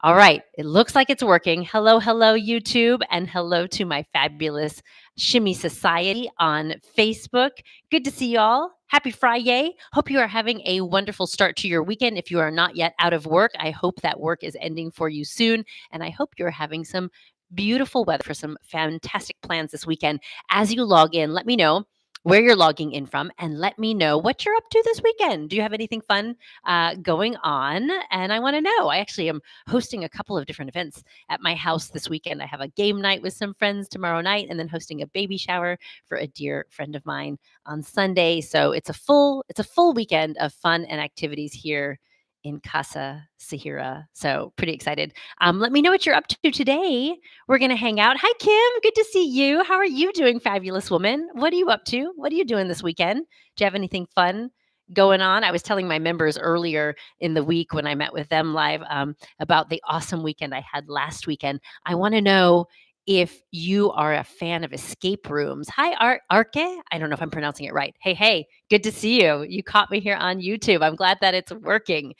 All right, it looks like it's working. Hello, hello, YouTube, and hello to my fabulous Shimmy Society on Facebook. Good to see y'all. Happy Friday. Hope you are having a wonderful start to your weekend. If you are not yet out of work, I hope that work is ending for you soon. And I hope you're having some beautiful weather for some fantastic plans this weekend. As you log in, let me know where you're logging in from and let me know what you're up to this weekend. Do you have anything fun going on? And I want to know. I actually am hosting a couple of different events at my house this weekend. I have a game night with some friends tomorrow night and then hosting a baby shower for a dear friend of mine on Sunday. So it's a full weekend of fun and activities here in Casa Sahira. So pretty excited. Let me know what you're up to today. We're going to hang out. Hi, Kim. Good to see you. How are you doing, fabulous woman? What are you up to? What are you doing this weekend? Do you have anything fun going on? I was telling my members earlier in the week when I met with them live about the awesome weekend I had last weekend. I want to know if you are a fan of escape rooms. Hi, Arke. I don't know if I'm pronouncing it right. Hey, good to see you. You caught me here on YouTube. I'm glad that it's working.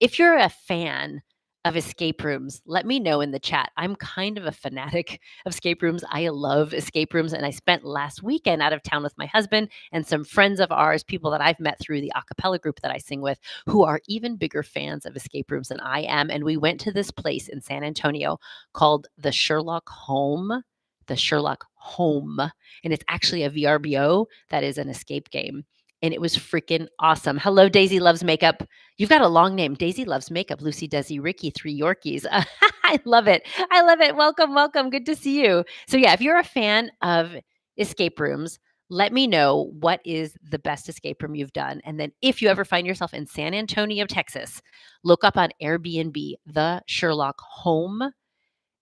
If you're a fan of escape rooms, let me know in the chat. I'm kind of a fanatic of escape rooms. I love escape rooms, and I spent last weekend out of town with my husband and some friends of ours, people that I've met through the a cappella group that I sing with, who are even bigger fans of escape rooms than I am. And we went to this place in San Antonio called the Sherlock Home. The Sherlock Home. And it's actually a VRBO that is an escape game. And it was freaking awesome. Hello, Daisy Loves Makeup. You've got a long name. Daisy Loves Makeup. Lucy, Desi, Ricky, 3 Yorkies. I love it. I love it. Welcome, welcome. Good to see you. So, yeah, if you're a fan of escape rooms, let me know what is the best escape room you've done. And then if you ever find yourself in San Antonio, Texas, look up on Airbnb, the Sherlock Home,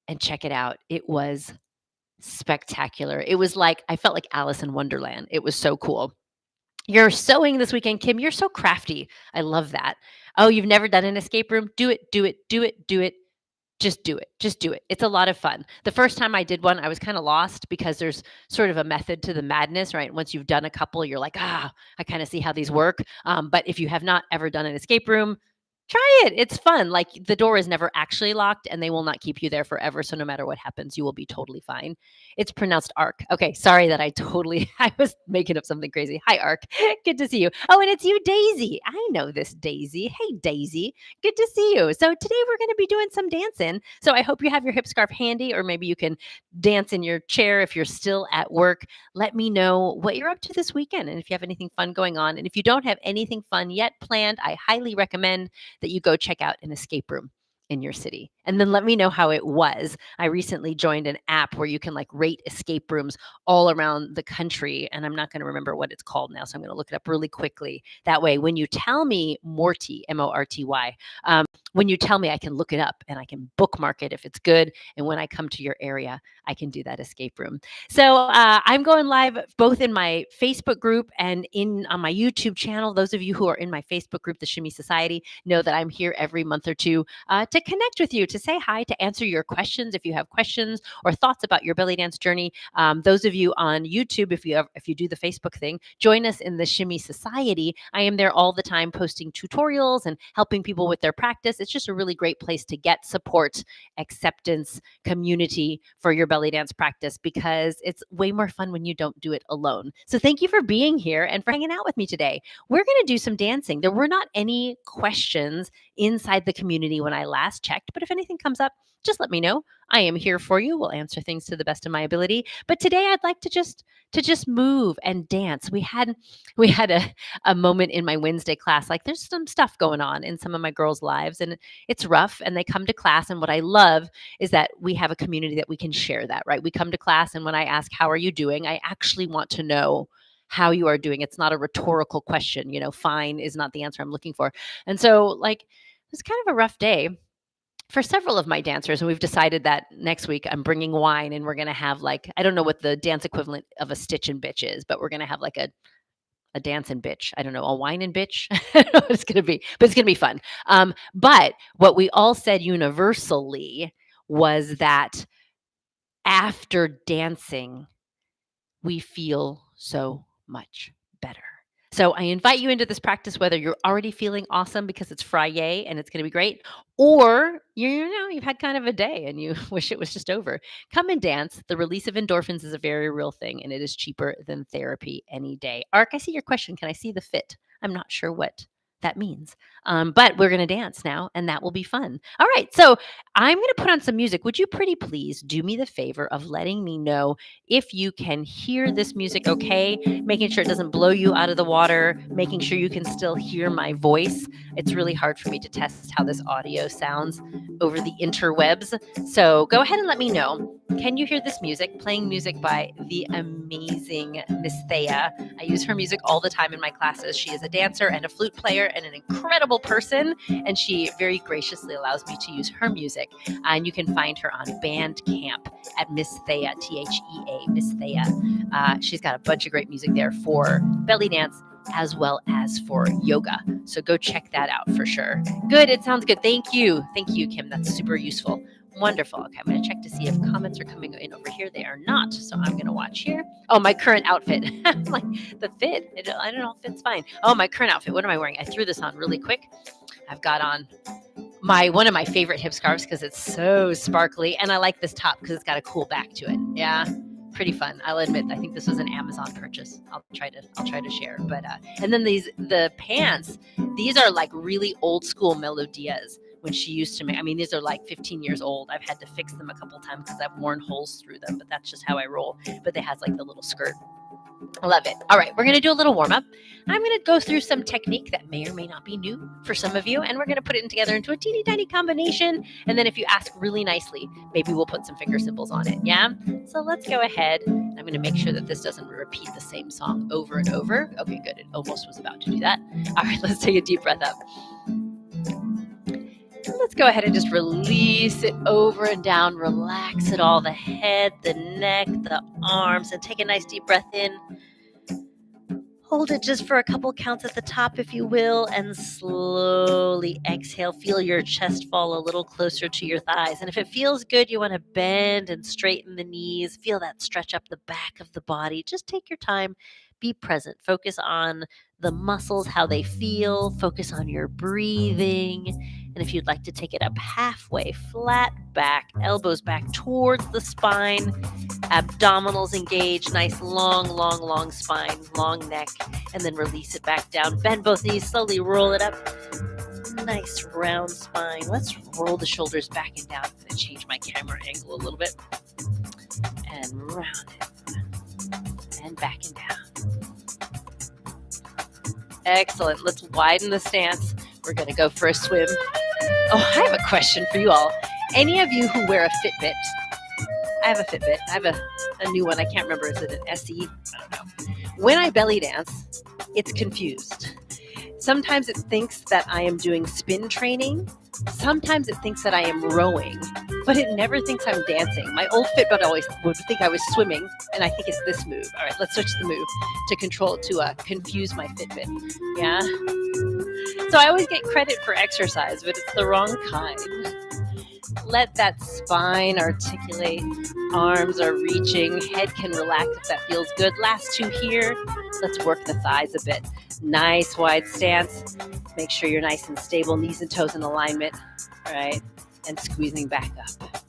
and check it out. It was spectacular. It was like, I felt like Alice in Wonderland. It was so cool. You're sewing this weekend, Kim. You're so crafty. I love that. Oh, you've never done an escape room? Do it, do it, do it, do it. Just do it. Just do it. It's a lot of fun. The first time I did one, I was kind of lost because there's sort of a method to the madness, right? Once you've done a couple, you're like, I kind of see how these work. But if you have not ever done an escape room, try it. It's fun. Like the door is never actually locked and they will not keep you there forever. So no matter what happens, you will be totally fine. It's pronounced Arc. Okay. Sorry that I was making up something crazy. Hi, Arc. Good to see you. Oh, and it's you, Daisy. I know this, Daisy. Hey, Daisy. Good to see you. So today we're going to be doing some dancing. So I hope you have your hip scarf handy, or maybe you can dance in your chair if you're still at work. Let me know what you're up to this weekend and if you have anything fun going on. And if you don't have anything fun yet planned, I highly recommend that you go check out an escape room in your city. And then let me know how it was. I recently joined an app where you can like rate escape rooms all around the country. And I'm not going to remember what it's called now. So I'm going to look it up really quickly. That way, when you tell me Morty, Morty, when you tell me, I can look it up and I can bookmark it if it's good. And when I come to your area, I can do that escape room. So I'm going live both in my Facebook group and on my YouTube channel. Those of you who are in my Facebook group, the Shimmy Society, know that I'm here every month or two to connect with you, to say hi, to answer your questions if you have questions or thoughts about your belly dance journey. Those of you on YouTube, if you do the Facebook thing, join us in the Shimmy Society. I am there all the time posting tutorials and helping people with their practice. It's just a really great place to get support, acceptance, community for your belly dance practice, because it's way more fun when you don't do it alone. So thank you for being here and for hanging out with me today. We're going to do some dancing. There were not any questions inside the community when I last checked, but if anything comes up, just let me know. I am here for you. We'll answer things to the best of my ability. But today I'd like to just move and dance. We had a moment in my Wednesday class. Like there's some stuff going on in some of my girls' lives and it's rough, and they come to class, and what I love is that we have a community that we can share that, right? We come to class, and when I ask, how are you doing? I actually want to know how you are doing. It's not a rhetorical question. Fine is not the answer I'm looking for. And so like, it's kind of a rough day for several of my dancers, and we've decided that next week I'm bringing wine, and we're going to have like, I don't know what the dance equivalent of a stitch and bitch is, but we're going to have like a dance and bitch. I don't know, a wine and bitch. I don't know what it's going to be, but it's going to be fun. But what we all said universally was that after dancing, we feel so much better. So I invite you into this practice, whether you're already feeling awesome because it's Friday and it's going to be great, or you've had kind of a day and you wish it was just over. Come and dance. The release of endorphins is a very real thing, and it is cheaper than therapy any day. Ark, I see your question. Can I see the fit? I'm not sure what that means, but we're going to dance now, and that will be fun. All right, so I'm going to put on some music. Would you pretty please do me the favor of letting me know if you can hear this music okay, making sure it doesn't blow you out of the water, making sure you can still hear my voice. It's really hard for me to test how this audio sounds over the interwebs. So go ahead and let me know. Can you hear this music? Playing music by the amazing Miss Thea. I use her music all the time in my classes. She is a dancer and a flute player and an incredible person, and she very graciously allows me to use her music. And you can find her on Bandcamp at Miss Thea, Thea, Miss Thea. She's got a bunch of great music there for belly dance as well as for yoga. So go check that out for sure. Good. It sounds good. Thank you. Thank you, Kim. That's super useful. Wonderful. Okay, I'm going to check to see if comments are coming in over here. They are not. So I'm going to watch here. Oh, my current outfit. Like the fit. I don't know if it's fine. Oh, my current outfit. What am I wearing? I threw this on really quick. I've got on one of my favorite hip scarves because it's so sparkly, and I like this top because it's got a cool back to it. Yeah, pretty fun. I'll admit, I think this was an Amazon purchase. I'll try to share. But and then the pants. These are like really old school Melodias when she used to make. I mean, these are like 15 years old. I've had to fix them a couple times because I've worn holes through them, but that's just how I roll. But they has like the little skirt. I love it. All right, we're going to do a little warm up. I'm going to go through some technique that may or may not be new for some of you, and we're going to put it together into a teeny tiny combination. And then if you ask really nicely, maybe we'll put some finger symbols on it. Yeah? So let's go ahead. I'm going to make sure that this doesn't repeat the same song over and over. Okay, good. It almost was about to do that. All right, let's take a deep breath up. Let's go ahead and just release it over and down. Relax it all, the head, the neck, the arms, and take a nice deep breath in. Hold it just for a couple counts at the top, if you will, and slowly exhale. Feel your chest fall a little closer to your thighs. And if it feels good, you want to bend and straighten the knees. Feel that stretch up the back of the body. Just take your time. Be present. Focus on the muscles, how they feel. Focus on your breathing. And if you'd like to take it up halfway, flat back, elbows back towards the spine, abdominals engaged, nice long spine, long neck, and then release it back down. Bend both knees, slowly roll it up. Nice round spine. Let's roll the shoulders back and down. I'm going to change my camera angle a little bit. And round it. And back and down. Excellent. Let's widen the stance. We're going to go for a swim. Oh, I have a question for you all. Any of you who wear a Fitbit? I have a Fitbit. I have a new one. I can't remember. Is it an SE? I don't know. When I belly dance, it's confused. Sometimes it thinks that I am doing spin training. Sometimes it thinks that I am rowing, but it never thinks I'm dancing. My old Fitbit always would think I was swimming, and I think it's this move. All right, let's switch the move to control to confuse my Fitbit. Yeah. So I always get credit for exercise, but it's the wrong kind. Let that spine articulate. Arms are reaching. Head can relax if that feels good. Last two here. Let's work the thighs a bit. Nice wide stance. Make sure you're nice and stable. Knees and toes in alignment. All right. And squeezing back up.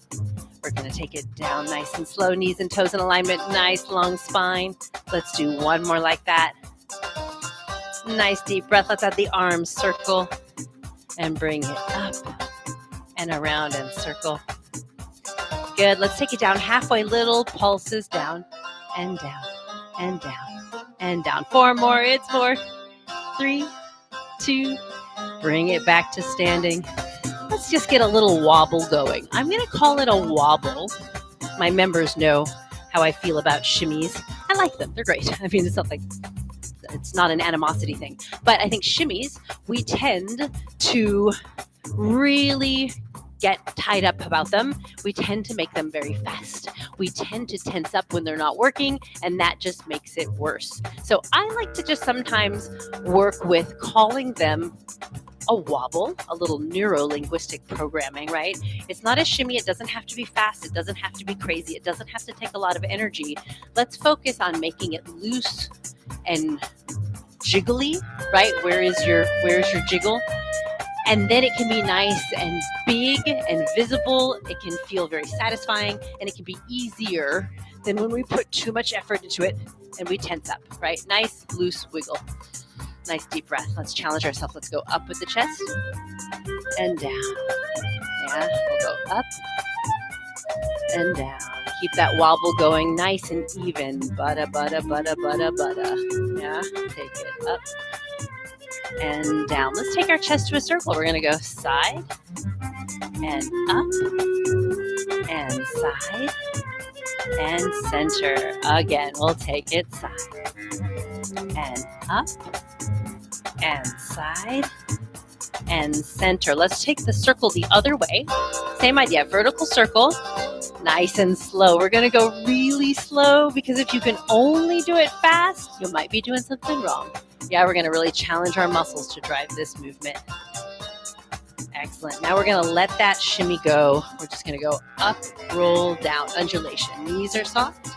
We're going to take it down nice and slow. Knees and toes in alignment. Nice long spine. Let's do one more like that. Nice deep breath. Let's add the arms. Circle. And bring it up. And around and circle. Good. Let's take it down halfway. Little pulses down and down and down and down. 4 more. It's 4, 3, 2. Bring it back to standing. Let's just get a little wobble going. I'm going to call it a wobble. My members know how I feel about shimmies. I like them. They're great. I mean, it's not an animosity thing. But I think shimmies, we tend to really get tied up about them. We tend to make them very fast. We tend to tense up when they're not working, and that just makes it worse. So I like to just sometimes work with calling them a wobble, a little neuro-linguistic programming, right? It's not a shimmy. It doesn't have to be fast. It doesn't have to be crazy. It doesn't have to take a lot of energy. Let's focus on making it loose and jiggly, right? Where's your jiggle? And then it can be nice and big and visible. It can feel very satisfying, and it can be easier than when we put too much effort into it and we tense up, right? Nice, loose wiggle. Nice deep breath. Let's challenge ourselves. Let's go up with the chest and down. Yeah, we'll go up and down. Keep that wobble going nice and even. Butta, butta, butta, butta, butta. Yeah, take it up and down. Let's take our chest to a circle. We're going to go side and up and side and center. Again, we'll take it side and up and side and center. Let's take the circle the other way. Same idea, vertical circle, nice and slow. We're going to go really slow because if you can only do it fast, you might be doing something wrong. Yeah, we're going to really challenge our muscles to drive this movement. Excellent. Now we're going to let that shimmy go. We're just going to go up, roll, down, undulation. Knees are soft.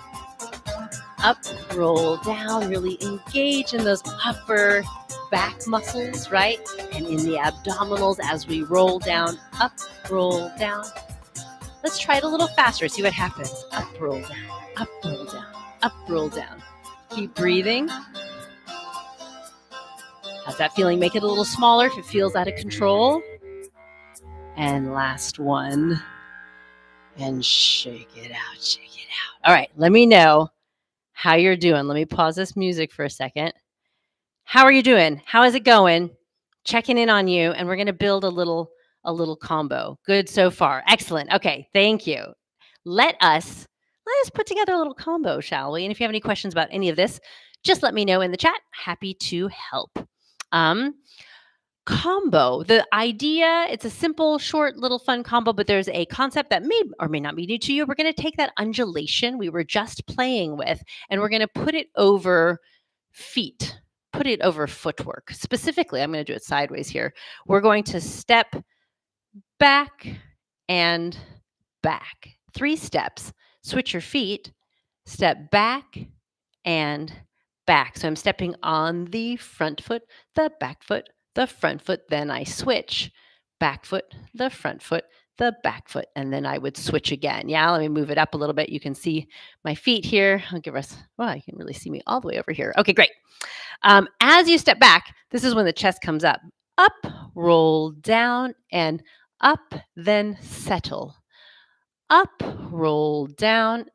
Up, roll, down, really engage in those upper back muscles, right? And in the abdominals as we roll down, up, roll, down. Let's try it a little faster, see what happens. Up, roll, down, up, roll, down, up, roll, down. Keep breathing. How's that feeling? Make it a little smaller if it feels out of control. And last one. And shake it out, shake it out. All right, let me know how you're doing. Let me pause this music for a second. How are you doing? How is it going? Checking in on you, and we're going to build a little combo. Good so far. Excellent. Okay, thank you. Let us put together a little combo, shall we? And if you have any questions about any of this, just let me know in the chat. Happy to help. Combo. The idea, it's a simple, short, little fun combo, but there's a concept that may or may not be new to you. We're going to take that undulation we were just playing with, and we're going to put it over feet. Put it over footwork. Specifically, I'm going to do it sideways here. We're going to step back and back. 3 steps. Switch your feet. Step back and back. So I'm stepping on the front foot, the back foot, the front foot. Then I switch. Back foot, the front foot, the back foot, and then I would switch again. Yeah, let me move it up a little bit. You can see my feet here. I'll give us, well, you can really see me all the way over here. Okay, great. As you step back, this is when the chest comes up. Up, roll down, and up, then settle. Up, roll down,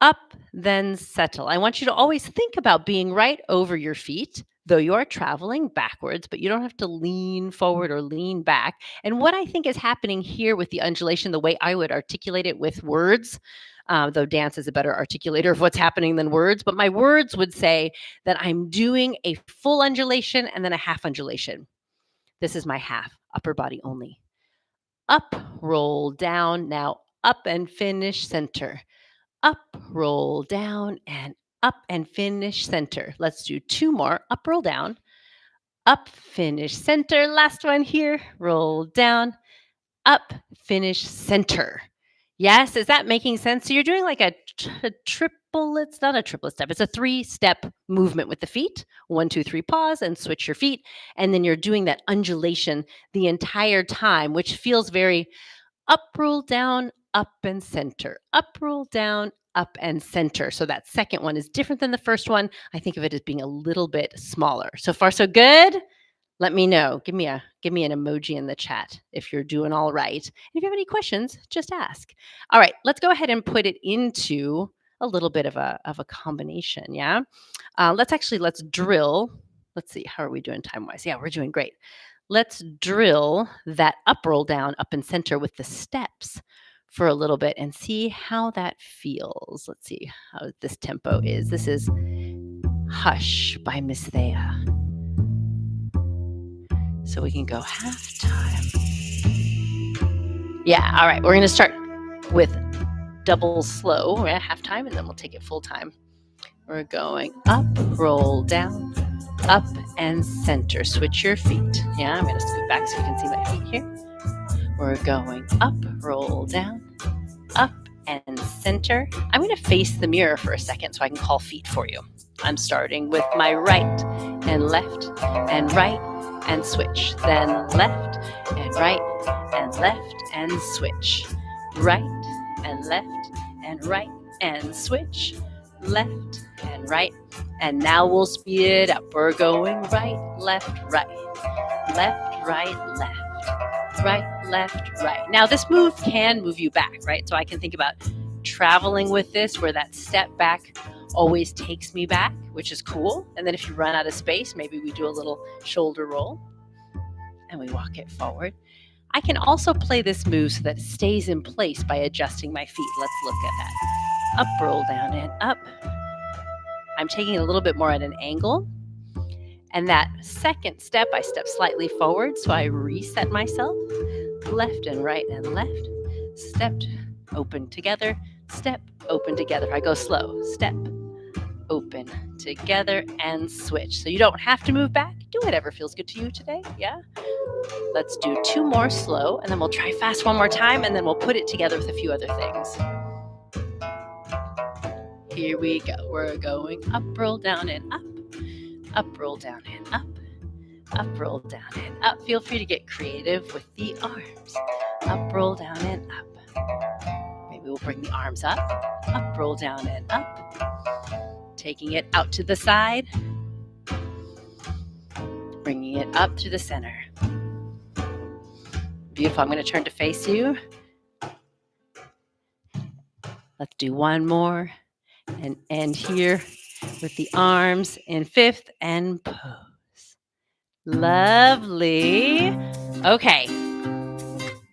up, then settle. I want you to always think about being right over your feet, though you are traveling backwards, but you don't have to lean forward or lean back. And what I think is happening here with the undulation, the way I would articulate it with words, though dance is a better articulator of what's happening than words, but my words would say that I'm doing a full undulation and then a half undulation. This is my half, upper body only. Up, roll down, now up and finish center. Up, roll down, and up and finish center. Let's do 2 more. Up, roll down, up, finish center. Last one here, roll down, up, finish center. Yes, is that making sense? So you're doing like a triple, it's not a triplet step. It's a 3-step movement with the feet. 1, 2, 3, pause and switch your feet. And then you're doing that undulation the entire time, which feels very up, roll down, up and center. Up, roll down, up and center. So that second one is different than the first one. I think of it as being a little bit smaller. So far, so good? Let me know. Give me an emoji in the chat if you're doing all right. And if you have any questions, just ask. All right, let's go ahead and put it into a little bit of a combination, yeah? Let's drill. Let's see, how are we doing time-wise? Yeah, we're doing great. Let's drill that up, roll down, up and center with the steps for a little bit and see how that feels. Let's see how this tempo is. This is Hush by Miss Thea. So we can go half time. Yeah, all right. We're going to start with double slow. We're at half time, and then we'll take it full time. We're going up, roll down, up and center. Switch your feet. Yeah, I'm going to scoot back so you can see my feet here. We're going up, roll down, up and center. I'm going to face the mirror for a second so I can call feet for you. I'm starting with my right and left and right and switch. Then left and right and left and switch. Right and left and right and switch. Left and right. And now we'll speed it up. We're going right, left, right. Left, right, left. Right, left, right. Now, this move can move you back, right? So I can think about traveling with this where that step back always takes me back, which is cool. And then if you run out of space, maybe we do a little shoulder roll and we walk it forward. I can also play this move so that it stays in place by adjusting my feet. Let's look at that. Up, roll, down, and up. I'm taking it a little bit more at an angle. And that second step, I step slightly forward, so I reset myself. Left and right and left. Step, open together. Step, open together. I go slow. Step, open together, and switch. So you don't have to move back. Do whatever feels good to you today. Yeah? Let's do 2 more slow, and then we'll try fast one more time, and then we'll put it together with a few other things. Here we go. We're going up, roll, down, and up. Up, roll, down, and up. Up, roll, down, and up. Feel free to get creative with the arms. Up, roll, down, and up. Maybe we'll bring the arms up. Up, roll, down, and up. Taking it out to the side. Bringing it up through the center. Beautiful. I'm going to turn to face you. Let's do one more and end here with the arms in fifth and pose. Lovely. Okay.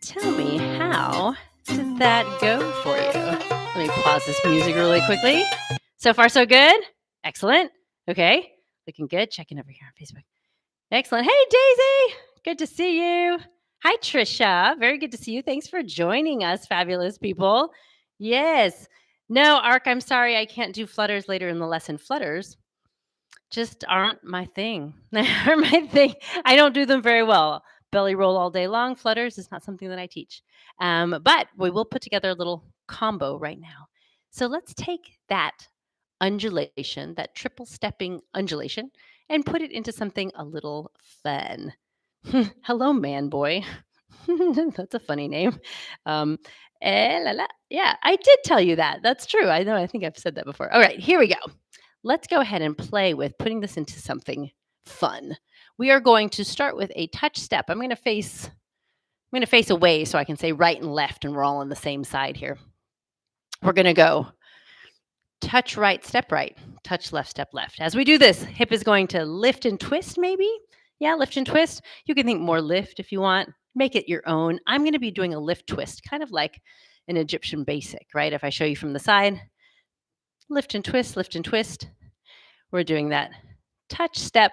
Tell me, how did that go for you? Let me pause this music really quickly. So far, so good? Excellent. Okay. Looking good. Checking over here on Facebook. Excellent. Hey, Daisy. Good to see you. Hi, Trisha. Very good to see you. Thanks for joining us, fabulous people. Yes. No, Ark, I'm sorry I can't do flutters later in the lesson. Flutters just aren't my thing. Aren't my thing. I don't do them very well. Belly roll all day long. Flutters is not something that I teach. But we will put together a little combo right now. So let's take that undulation, that triple stepping undulation, and put it into something a little fun. Hello, man boy. That's a funny name. Yeah, I did tell you that. That's true. I know. I think I've said that before. All right, here we go. Let's go ahead and play with putting this into something fun. We are going to start with a touch step. I'm going to face away so I can say right and left, and we're all on the same side here. We're going to go touch right, touch left, step left. As we do this, hip is going to lift and twist maybe. Yeah, lift and twist. You can think more lift if you want. Make it your own. I'm going to be doing a lift twist, kind of like an Egyptian basic, right? If I show you from the side, lift and twist, lift and twist. We're doing that. Touch, step,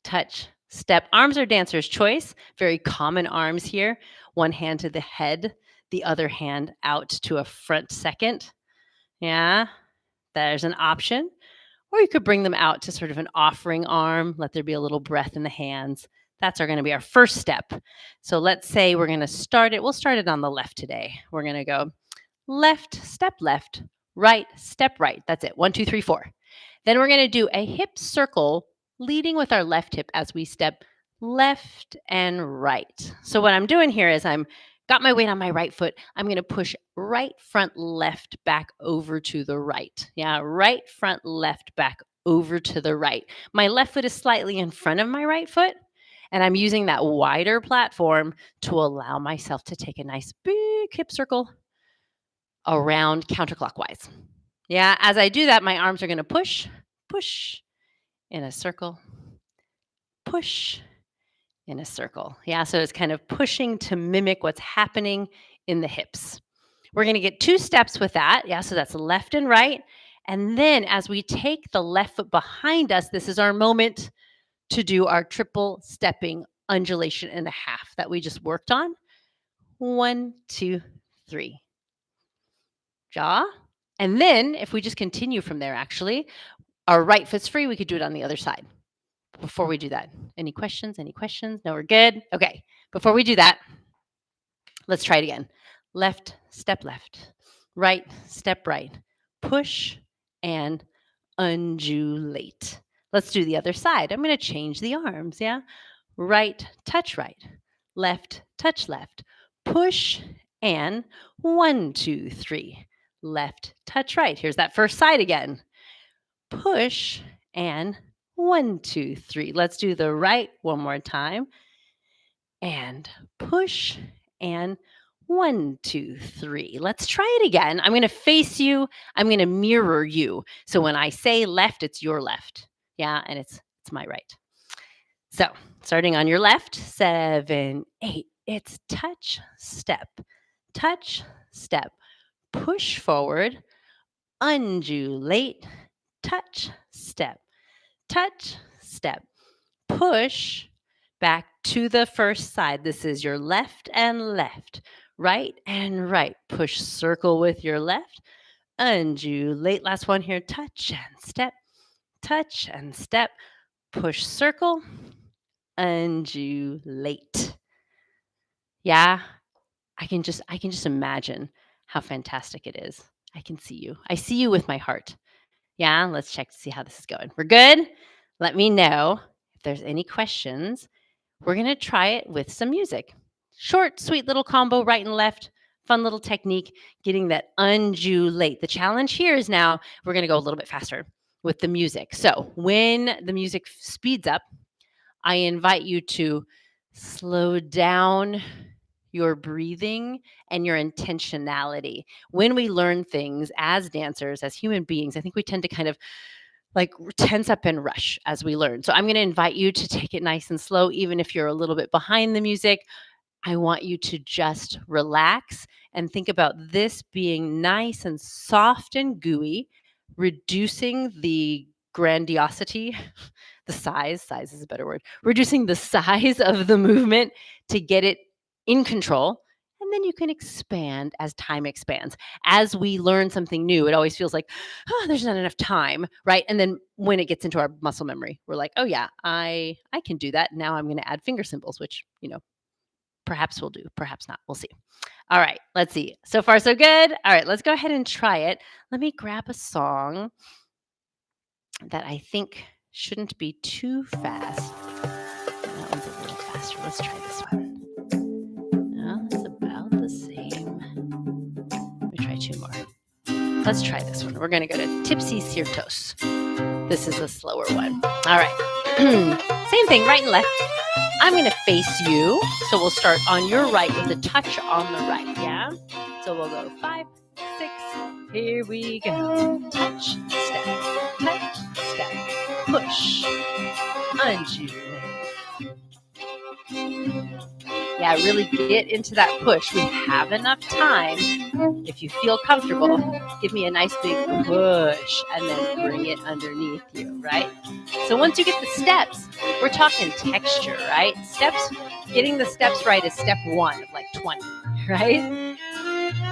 touch, step. Arms are dancer's choice. Very common arms here. One hand to the head, the other hand out to a front second. Yeah, there's an option. Or you could bring them out to sort of an offering arm. Let there be a little breath in the hands. That's going to be our first step. So let's say we're going to start it. We'll start it on the left today. We're going to go left, step left, right, step right. That's it. 1, 2, 3, 4. Then we're going to do a hip circle leading with our left hip as we step left and right. So what I'm doing here is I'm got my weight on my right foot. I'm going to push right front left back over to the right. Yeah, right front left back over to the right. My left foot is slightly in front of my right foot, and I'm using that wider platform to allow myself to take a nice big hip circle around counterclockwise. Yeah, as I do that, my arms are going to push, push in a circle, push in a circle. Yeah, so it's kind of pushing to mimic what's happening in the hips. We're going to get 2 steps with that. Yeah, so that's left and right. And then as we take the left foot behind us, this is our moment to do our triple stepping undulation and a half that we just worked on. 1, 2, 3. Jaw. And then if we just continue from there, actually, our right foot's free. We could do it on the other side. Before we do that, any questions? Any questions? No, we're good. Okay. Before we do that, let's try it again. Left, step left. Right, step right. Push and undulate. Let's do the other side. I'm going to change the arms, yeah? Right, touch right. Left, touch left. Push and 1, 2, 3. Left, touch right. Here's that first side again. Push and 1, 2, 3. Let's do the right one more time. And push and 1, 2, 3. Let's try it again. I'm going to face you. I'm going to mirror you. So when I say left, it's your left. Yeah, and it's my right. So starting on your left, 7, 8. It's touch, step, push forward, undulate, touch, step, push back to the first side. This is your left and left, right and right. Push circle with your left, undulate. Last one here, touch and step, push circle, undulate. Yeah, I can just imagine how fantastic it is. I can see you. I see you with my heart. Yeah, let's check to see how this is going. We're good? Let me know if there's any questions. We're going to try it with some music. Short, sweet little combo, right and left. Fun little technique, getting that undulate. The challenge here is now we're going to go a little bit faster with the music. So when the music speeds up, I invite you to slow down your breathing and your intentionality. When we learn things as dancers, as human beings, I think we tend to kind of like tense up and rush as we learn. So I'm going to invite you to take it nice and slow, even if you're a little bit behind the music. I want you to just relax and think about this being nice and soft and gooey, reducing the grandiosity, the size is a better word, reducing the size of the movement to get it in control. And then you can expand as time expands. As we learn something new, it always feels like, oh, there's not enough time, right? And then when it gets into our muscle memory, we're like, oh yeah, I can do that. Now I'm going to add finger symbols, which, perhaps we'll do, perhaps not. We'll see. All right, let's see. So far, so good. All right, let's go ahead and try it. Let me grab a song that I think shouldn't be too fast. That one's a little faster. Let's try this one. No, it's about the same. Let me try 2 more. Let's try this one. We're going to go to Tipsy Cirtos. This is a slower one. All right. Same thing, right and left. I'm going to face you. So we'll start on your right with a touch on the right, yeah? So we'll go 5, 6. Here we go. Touch, step, push, undulate. Yeah, really get into that push. We have enough time. If you feel comfortable, give me a nice big push and then bring it underneath you, right? So once you get the steps, we're talking texture, right? Steps, getting the steps right is step 1 of like 20, right?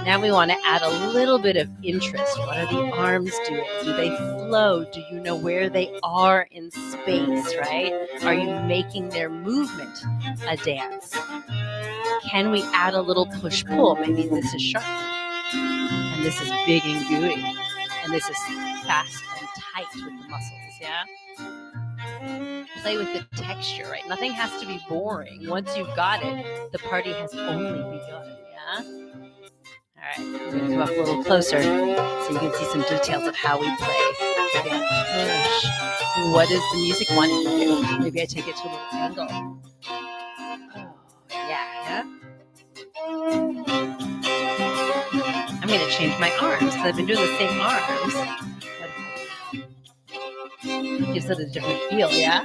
Now we want to add a little bit of interest. What are the arms doing? Do they flow? Do you know where they are in space, right? Are you making their movement a dance? Can we add a little push-pull? Maybe this is sharp, and this is big and gooey, and this is fast and tight with the muscles, yeah? Play with the texture, right? Nothing has to be boring. Once you've got it, the party has only begun, yeah? All right, I'm going to come up a little closer so you can see some details of how we play. Again, push. What is the music wanting to do? Maybe I take it to a little angle. Oh, yeah. I'm going to change my arms because I've been doing the same arms. It gives it a different feel, yeah?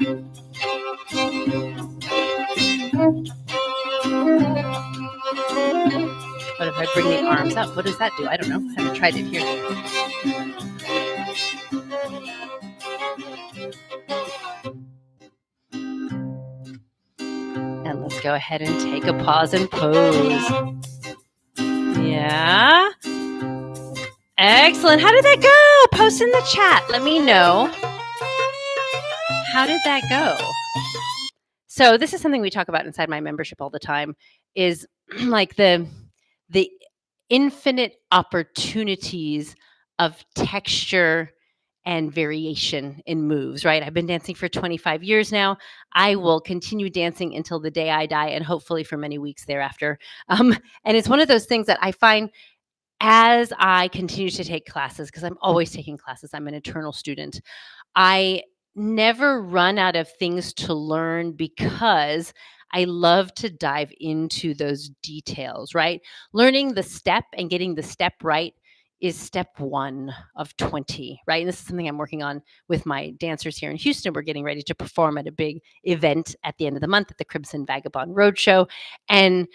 What if I bring the arms up? What does that do? I don't know. I haven't tried it here. And let's go ahead and take a pause and pose. Yeah. Excellent. How did that go? Post in the chat. Let me know. How did that go? So this is something we talk about inside my membership all the time, is like the infinite opportunities of texture and variation in moves, right? I've been dancing for 25 years now. I will continue dancing until the day I die and hopefully for many weeks thereafter. And it's one of those things that I find as I continue to take classes, because I'm always taking classes, I'm an eternal student. I never run out of things to learn because I love to dive into those details, right? Learning the step and getting the step right is step one of 20, right? And this is something I'm working on with my dancers here in Houston. We're getting ready to perform at a big event at the end of the month at the Crimson Vagabond Roadshow. And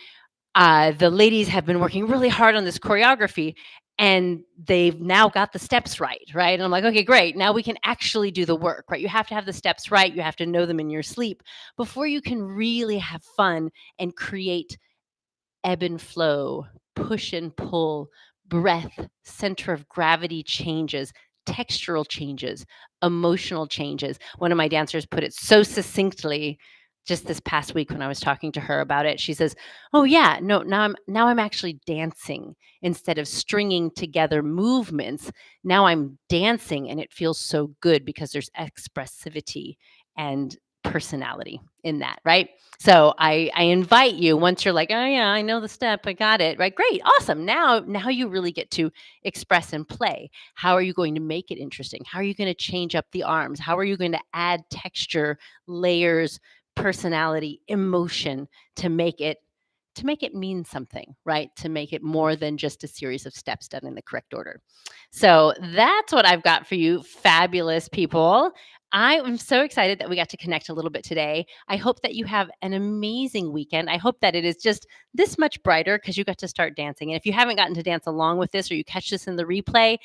the ladies have been working really hard on this choreography and they've now got the steps right, right? And I'm like, okay, great. Now we can actually do the work, right? You have to have the steps right. You have to know them in your sleep before you can really have fun and create ebb and flow, push and pull, breath, center of gravity changes, textural changes, emotional changes. One of my dancers put it so succinctly just this past week when I was talking to her about it. She says, "Oh yeah, no, now I'm actually dancing instead of stringing together movements. Now I'm dancing and it feels so good because there's expressivity and personality in that, right?" So I invite you once you're like, "Oh yeah, I know the step. I got it." Right? Great. Awesome. Now you really get to express and play. How are you going to make it interesting? How are you going to change up the arms? How are you going to add texture, layers, personality, emotion to make it mean something, right? To make it more than just a series of steps done in the correct order. So that's what I've got for you, fabulous people. I am so excited that we got to connect a little bit today. I hope that you have an amazing weekend. I hope that it is just this much brighter because you got to start dancing. And if you haven't gotten to dance along with this or you catch this in the replay,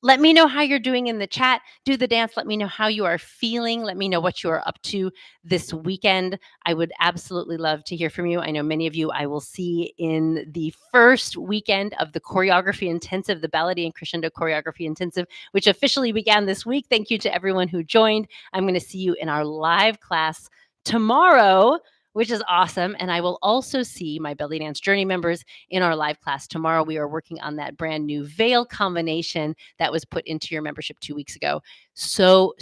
let me know how you're doing in the chat. Do the dance. Let me know how you are feeling. Let me know what you are up to this weekend. I would absolutely love to hear from you. I know many of you I will see in the first weekend of the choreography intensive, the Ballady and Crescendo Choreography Intensive, which officially began this week. Thank you to everyone who joined. I'm going to see you in our live class tomorrow, which is awesome. And I will also see my Belly Dance Journey members in our live class tomorrow. We are working on that brand new veil combination that was put into your membership 2 weeks ago. So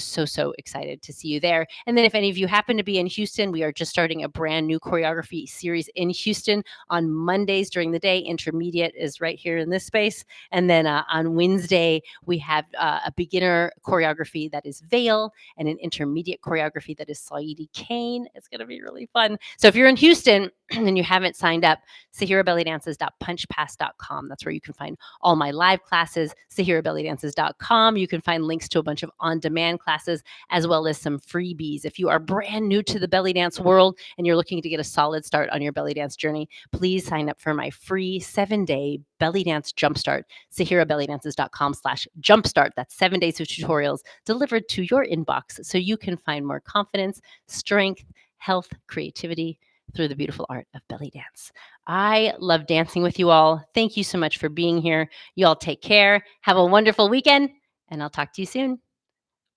excited to see you there. And then if any of you happen to be in Houston, we are just starting a brand new choreography series in Houston on Mondays during the day. Intermediate is right here in this space. And then on Wednesday, we have a beginner choreography that is veil and an intermediate choreography that is Saidi Kane. It's going to be really fun. So if you're in Houston and you haven't signed up, SahiraBellyDances.punchpass.com. That's where you can find all my live classes. SahiraBellyDances.com. You can find links to a bunch of on-demand classes as well as some freebies. If you are brand new to the belly dance world and you're looking to get a solid start on your belly dance journey, please sign up for my free 7-day belly dance jumpstart. SahiraBellyDances.com/jumpstart. That's 7 days of tutorials delivered to your inbox so you can find more confidence, strength, health, creativity through the beautiful art of belly dance. I love dancing with you all. Thank you so much for being here. You all take care. Have a wonderful weekend, and I'll talk to you soon.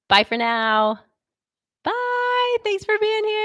Bye for now. Bye. Thanks for being here.